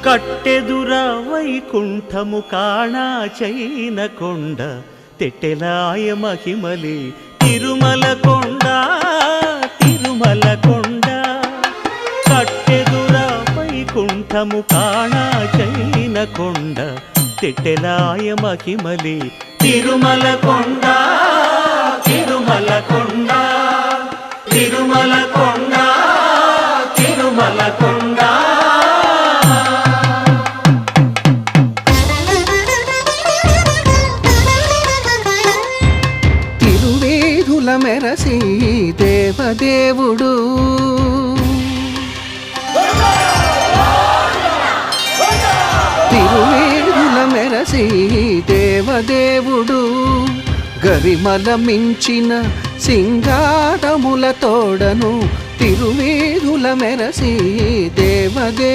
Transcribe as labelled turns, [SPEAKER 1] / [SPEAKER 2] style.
[SPEAKER 1] కట్టెదుర వైకుంఠము కాణా చైన కొండ తెట్టెలాయ మహిమలే తిరుమల కొండ తిరుమల కొండ కట్టెదుర వైకుంఠము కాణా చైన కొండ తెట్టెలాయ మహిమలే తిరుమల కొండ తిరుమల కొండ తిరుమల కొండ తిరుమల కొండ
[SPEAKER 2] తిరువేధుల మెరసి దేవదేవుడు తిరువేధుల మెరసి దేవదేవుడు గరిమల మించిన సింగారముల తోడను తిరువేధుల మెరసి దేవదేవుడు